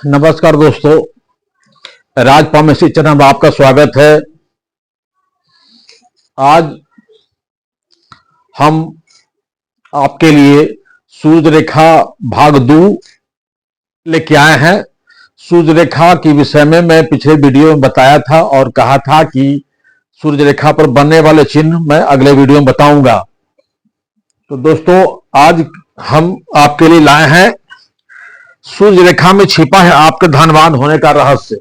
नमस्कार दोस्तों, राज pharmacy channel में आपका स्वागत है। आज हम आपके लिए सूर्य रेखा भाग 2 लेके आए हैं। सूर्य रेखा के विषय में मैं पिछले वीडियो में बताया था और कहा था कि सूर्य रेखा पर बनने वाले चिन्ह मैं अगले वीडियो में बताऊंगा। तो दोस्तों, आज हम आपके लिए लाए हैं सूर्य रेखा में छिपा है आपके धनवान होने का रहस्य।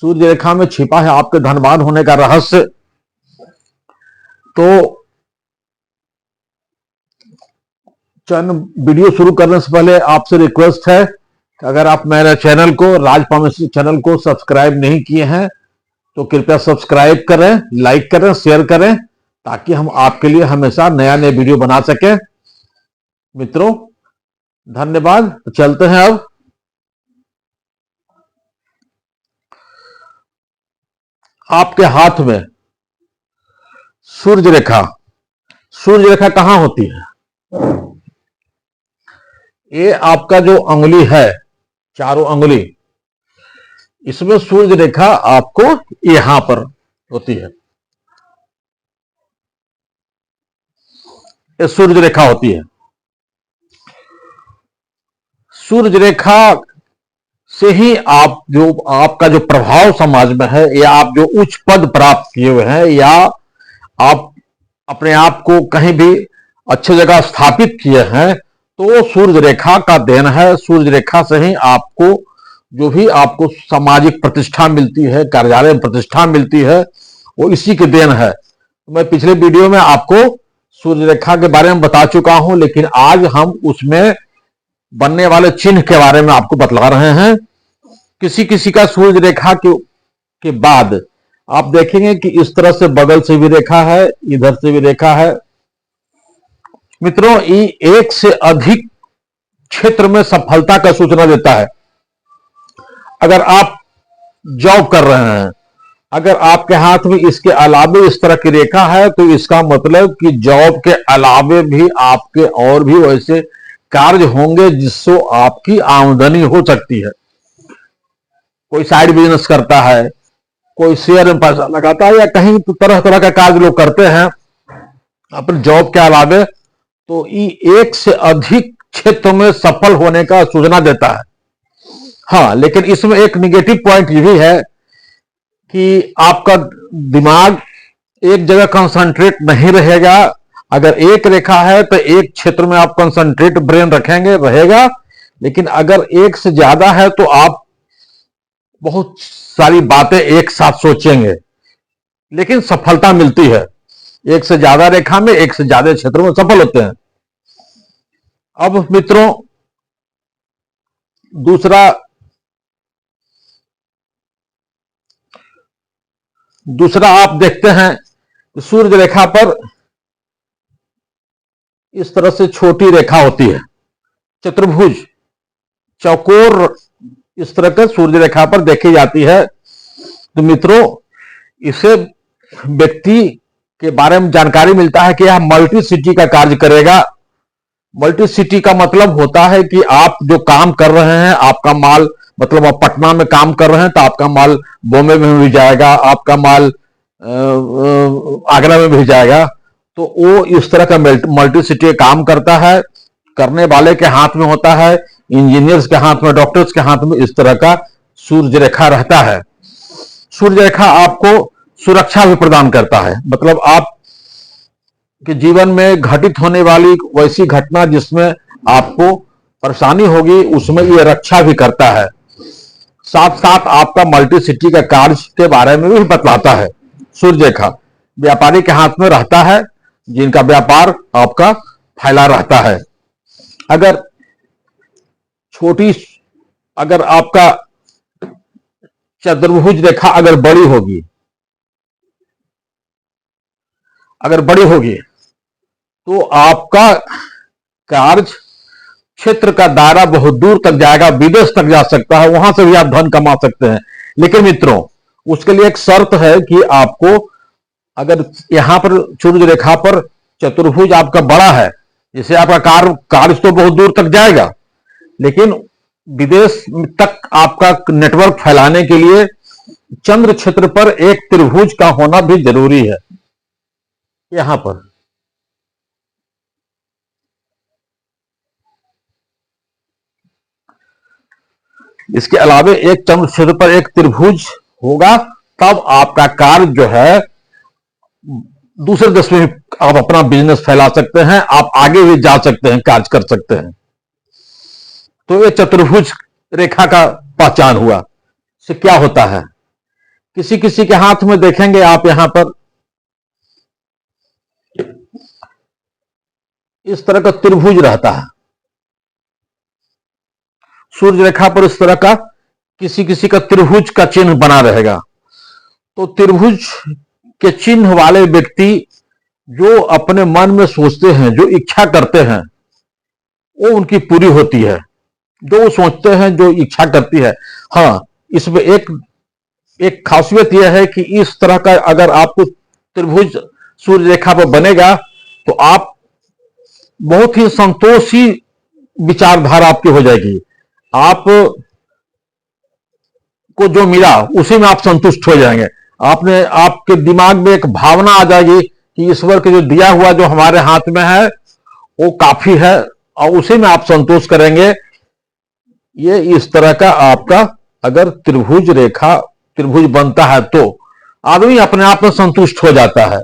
सूर्य रेखा में छिपा है आपके धनवान होने का रहस्य। तो वीडियो शुरू करने से पहले आपसे रिक्वेस्ट है कि अगर आप मेरे चैनल को, राज फार्मेसी चैनल को सब्सक्राइब नहीं किए हैं तो कृपया सब्सक्राइब करें, लाइक करें, शेयर करें, ताकि हम आपके लिए हमेशा नया नया वीडियो बना सकें। मित्रों, धन्यवाद। तो चलते हैं अब। आपके हाथ में सूर्य रेखा, सूर्य रेखा कहां होती है? ये आपका जो अंगुली है, चारों अंगुली, इसमें सूर्य रेखा आपको यहां पर होती है। ये सूर्य रेखा होती है। सूर्य रेखा से ही आप जो आपका जो प्रभाव समाज में है, या आप जो उच्च पद प्राप्त किए हुए हैं, या आप अपने आप को कहीं भी अच्छी जगह स्थापित किए हैं, तो सूर्य रेखा का देन है। सूर्य रेखा से ही आपको जो भी आपको सामाजिक प्रतिष्ठा मिलती है, कार्यालय में प्रतिष्ठा मिलती है, वो इसी के देन है। मैं पिछले वीडियो में आपको सूर्य रेखा के बारे में बता चुका हूं, लेकिन आज हम उसमें बनने वाले चिन्ह के बारे में आपको बतला रहे हैं। किसी किसी का सूर्य रेखा के बाद आप देखेंगे कि इस तरह से बगल से भी रेखा है, इधर से भी रेखा है। मित्रों, ये एक से अधिक क्षेत्र में सफलता का सूचना देता है। अगर आप जॉब कर रहे हैं, अगर आपके हाथ में इसके अलावे इस तरह की रेखा है, तो इसका मतलब कि जॉब के अलावे भी आपके और भी वैसे कार्य होंगे जिससे आपकी आमदनी हो सकती है। कोई साइड बिजनेस करता है, कोई शेयर में पैसा लगाता है, या कहीं तरह तरह का कार्य लोग करते हैं अपने जॉब के अलावे, तो ये एक से अधिक क्षेत्र में सफल होने का सूचना देता है। हाँ, लेकिन इसमें एक निगेटिव पॉइंट ये भी है कि आपका दिमाग एक जगह कंसंट्रेट नहीं रहेगा। अगर एक रेखा है तो एक क्षेत्र में आप कंसंट्रेट ब्रेन रखेंगे, रहेगा। लेकिन अगर एक से ज्यादा है तो आप बहुत सारी बातें एक साथ सोचेंगे, लेकिन सफलता मिलती है। एक से ज्यादा रेखा में, एक से ज्यादा क्षेत्र में सफल होते हैं। अब मित्रों, दूसरा आप देखते हैं सूर्य रेखा पर इस तरह से छोटी रेखा होती है, चतुर्भुज, चौकोर, इस तरह के सूर्य रेखा पर देखी जाती है। तो मित्रों, इसे व्यक्ति के बारे में जानकारी मिलता है कि यह मल्टी सिटी का कार्य करेगा। मल्टी सिटी का मतलब होता है कि आप जो काम कर रहे हैं, आपका माल, मतलब आप पटना में काम कर रहे हैं तो आपका माल बॉम्बे में भी जाएगा, आपका माल आगरा में भी जाएगा। तो वो इस तरह का मल्टी सिटी काम करता है। करने वाले के हाथ में होता है, इंजीनियर्स के हाथ में, डॉक्टर्स के हाथ में इस तरह का सूर्य रेखा रहता है। सूर्य रेखा आपको सुरक्षा भी प्रदान करता है। मतलब आप के जीवन में घटित होने वाली वैसी घटना जिसमें आपको परेशानी होगी, उसमें ये रक्षा भी करता है। साथ साथ आपका मल्टी सिटी का कार्य के बारे में भी बतलाता है। सूर्य रेखा व्यापारी के हाथ में रहता है, जिनका व्यापार आपका फैला रहता है। अगर अगर आपका चतुर्भुज रेखा अगर बड़ी होगी तो आपका कार्य क्षेत्र का दायरा बहुत दूर तक जाएगा, विदेश तक जा सकता है, वहां से भी आप धन कमा सकते हैं। लेकिन मित्रों, उसके लिए एक शर्त है कि आपको, अगर यहां पर सूर्य रेखा पर चतुर्भुज आपका बड़ा है, जैसे आपका कार्य तो बहुत दूर तक जाएगा, लेकिन विदेश तक आपका नेटवर्क फैलाने के लिए चंद्र क्षेत्र पर एक त्रिभुज का होना भी जरूरी है। यहां पर इसके अलावे एक चंद्र क्षेत्र पर एक त्रिभुज होगा, तब आपका कार्य जो है दूसरे देश में आप अपना बिजनेस फैला सकते हैं, आप आगे भी जा सकते हैं, कार्य कर सकते हैं। तो ये चतुर्भुज रेखा का पहचान हुआ। इससे क्या होता है, किसी किसी के हाथ में देखेंगे आप यहां पर इस तरह का त्रिभुज रहता है, सूर्य रेखा पर इस तरह का किसी किसी का त्रिभुज का चिन्ह बना रहेगा। तो त्रिभुज के चिन्ह वाले व्यक्ति जो अपने मन में सोचते हैं, जो इच्छा करते हैं, वो उनकी पूरी होती है। जो वो सोचते हैं, जो इच्छा करती है। हाँ, इसमें एक खासियत यह है कि इस तरह का अगर आपको त्रिभुज सूर्य रेखा पर बनेगा तो आप बहुत ही संतोषी विचारधारा आपकी हो जाएगी। आप को जो मिला उसी में आप संतुष्ट हो जाएंगे। आपके दिमाग में एक भावना आ जाएगी कि ईश्वर के जो दिया हुआ जो हमारे हाथ में है वो काफी है, और उसी में आप संतोष करेंगे। ये इस तरह का आपका अगर त्रिभुज बनता है तो आदमी अपने आप में संतुष्ट हो जाता है।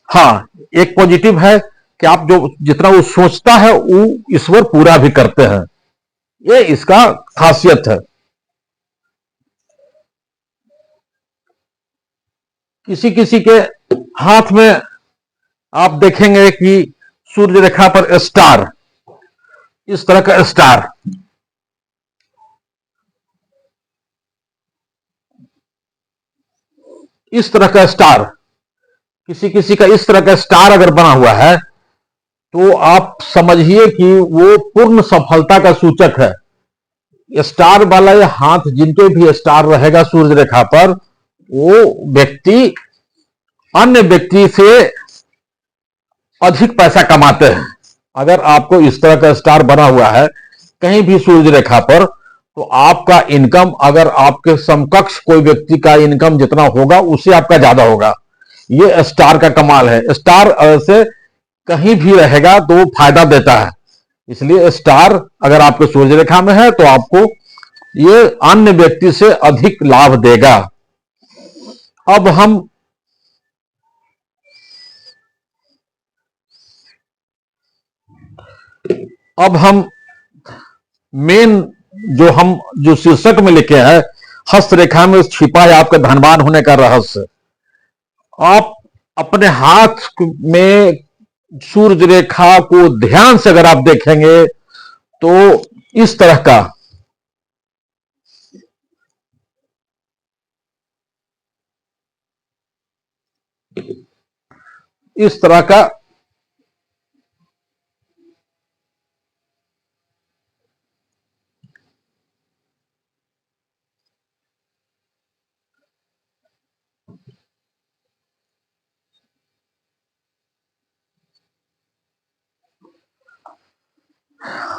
हाँ, एक पॉजिटिव है कि आप जो जितना वो सोचता है वो ईश्वर पूरा भी करते हैं। ये इसका खासियत है। किसी किसी के हाथ में आप देखेंगे कि सूर्य रेखा पर स्टार, इस तरह का स्टार, इस तरह का स्टार, किसी किसी का इस तरह का स्टार अगर बना हुआ है तो आप समझिए कि वो पूर्ण सफलता का सूचक है। स्टार वाला ये हाथ जिनके भी स्टार रहेगा सूर्य रेखा पर, वो व्यक्ति अन्य व्यक्ति से अधिक पैसा कमाते हैं। अगर आपको इस तरह का स्टार बना हुआ है कहीं भी सूर्य रेखा पर, तो आपका इनकम, अगर आपके समकक्ष कोई व्यक्ति का इनकम जितना होगा उससे आपका ज्यादा होगा। ये स्टार का कमाल है। स्टार से कहीं भी रहेगा तो वो फायदा देता है। इसलिए स्टार अगर आपके सूर्य रेखा में है तो आपको ये अन्य व्यक्ति से अधिक लाभ देगा। अब हम मेन जो शीर्षक में लिखे हैं, हस्तरेखा में छिपा है आपका धनवान होने का रहस्य। आप अपने हाथ में सूर्य रेखा को ध्यान से अगर आप देखेंगे तो इस तरह का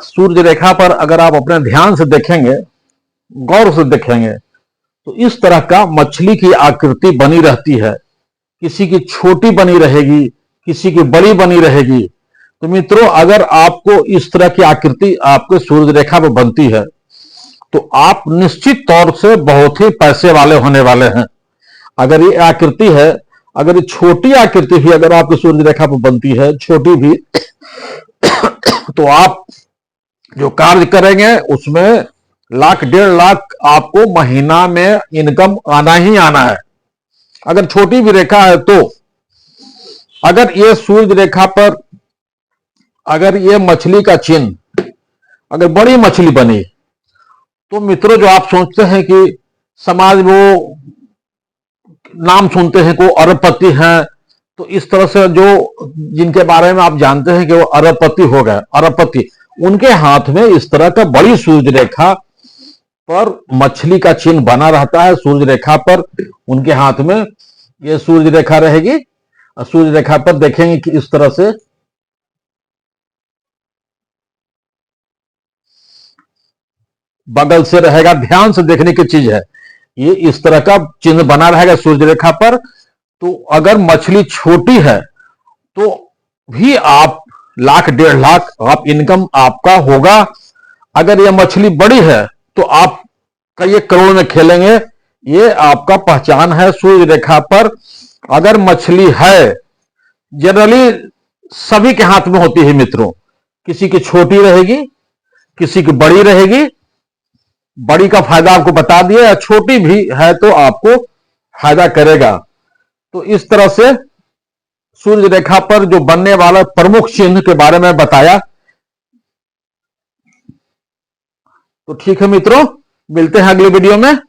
सूर्य रेखा पर अगर आप अपने ध्यान से देखेंगे, गौर से देखेंगे, तो इस तरह का मछली की आकृति बनी रहती है। किसी की छोटी बनी रहेगी, किसी की बड़ी बनी रहेगी। तो मित्रों, अगर आपको इस तरह की आकृति आपके सूर्य रेखा पर बनती है तो आप निश्चित तौर से बहुत ही पैसे वाले होने वाले हैं। अगर ये आकृति है, अगर ये छोटी आकृति भी अगर आपकी सूर्य रेखा पर बनती है, छोटी भी, तो आप जो कार्य करेंगे उसमें लाख 1.5 लाख आपको महीना में इनकम आना ही आना है। अगर छोटी भी रेखा है तो अगर ये सूर्य रेखा पर अगर ये मछली का चिन्ह अगर बड़ी मछली बनी तो मित्रों, जो आप सोचते हैं कि समाज में वो नाम सुनते हैं को अरबपति हैं, तो इस तरह से जो जिनके बारे में आप जानते हैं कि वो अरबपति हो गए, अरबपति, उनके हाथ में इस तरह का बड़ी सूर्य रेखा पर मछली का चिन्ह बना रहता है। सूर्य रेखा पर उनके हाथ में ये सूर्य रेखा रहेगी, और सूर्य रेखा पर देखेंगे कि इस तरह से बगल से रहेगा, ध्यान से देखने की चीज है। ये इस तरह का चिन्ह बना रहेगा सूर्य रेखा पर। तो अगर मछली छोटी है तो भी आप लाख 1.5 लाख आप इनकम आपका होगा। अगर यह मछली बड़ी है तो आप कई 1 करोड़ में खेलेंगे। ये आपका पहचान है सूर्य रेखा पर। अगर मछली है, जनरली सभी के हाथ में होती है मित्रों, किसी की छोटी रहेगी, किसी की बड़ी रहेगी। बड़ी का फायदा आपको बता दिया, या छोटी भी है तो आपको फायदा करेगा। तो इस तरह से सूर्य रेखा पर जो बनने वाला प्रमुख चिन्ह के बारे में बताया। तो ठीक है मित्रों, मिलते हैं अगले वीडियो में।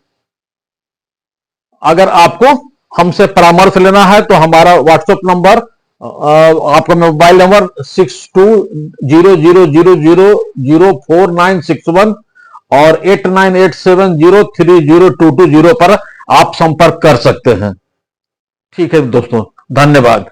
अगर आपको हमसे परामर्श लेना है तो हमारा व्हाट्सएप नंबर, आपका मोबाइल नंबर 6200000496 और 8987030220 पर आप संपर्क कर सकते हैं। ठीक है दोस्तों, धन्यवाद।